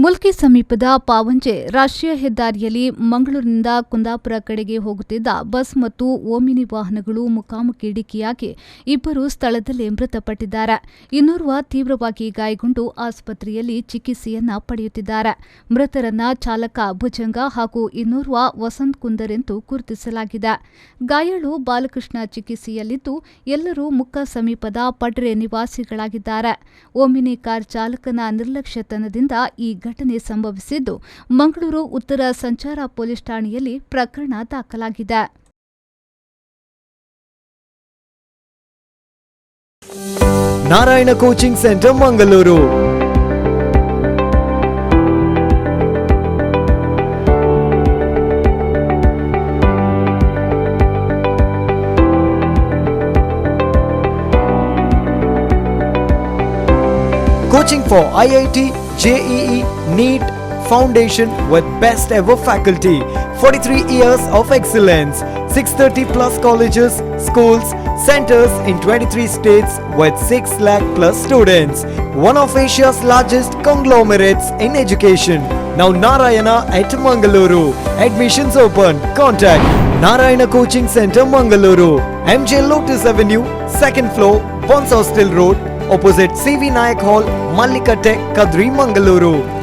mulki ಸಮೀಪದ ಪಾವಂಜೆ ರಾಷ್ಟ್ರೀಯ ಹೆದ್ದಾರಿಯಲ್ಲಿ ಮಂಗಳೂರಿನಿಂದ ಕುಂದಾಪುರ ಕಡೆಗೆ ಹೋಗುತ್ತಿದ್ದ ಬಸ್ ಮತ್ತು ಓಮಿನಿ ವಾಹನಗಳು ಮುಖಾಮುಖಿ ಡಿಕ್ಕಿಯಾಗಿ ಇಬ್ಬರು ಸ್ಥಳದಲ್ಲೇ ಮೃತಪಟ್ಟಿದ್ದಾರೆ. ಇನ್ನೋರ್ವ ತೀವ್ರವಾಗಿ ಗಾಯಗೊಂಡು ಆಸ್ಪತ್ರೆಯಲ್ಲಿ ಚಿಕಿತ್ಸೆಯನ್ನ ಪಡೆಯುತ್ತಿದ್ದಾರೆ. ಮೃತರನ್ನ ಚಾಲಕ ಭುಜಂಗ ಹಾಗೂ ಇನ್ನೋರ್ವ ವಸಂತ್ ಕುಂದರ್ ಎಂದು ಗುರುತಿಸಲಾಗಿದೆ. ಗಾಯಾಳು ಬಾಲಕೃಷ್ಣ ಚಿಕಿತ್ಸೆಯಲ್ಲಿದ್ದು ಎಲ್ಲರೂ ಮುಕ್ಕ ಸಮೀಪದ ಪಡ್ರೆ ನಿವಾಸಿಗಳಾಗಿದ್ದಾರೆ. ಓಮಿನಿ ಕಾರ್ ಚಾಲಕನ ನಿರ್ಲಕ್ಷ್ಯತನದಿಂದ ಈ ಘಟನೆ ಸಂಭವಿಸಿದ್ದು ಮಂಗಳೂರು ಉತ್ತರ ಸಂಚಾರ ಪೊಲೀಸ್ ಠಾಣೆಯಲ್ಲಿ ಪ್ರಕರಣ ದಾಖಲಾಗಿದೆ. Narayana coaching centre Mangaluru. Coaching for IIT, JEE, NEET, Foundation with best ever faculty. 43 years of excellence. 630 plus colleges, schools, centers in 23 states with 6 lakh plus students. One of Asia's largest conglomerates in education. Now Narayana at Mangaluru. Admissions open. Contact Narayana Coaching Center Mangaluru. MJ Lotus Avenue, 2nd floor, Pons Hostel Road, opposite CV Nayak Hall, Mallikate, Kadri, Mangaluru.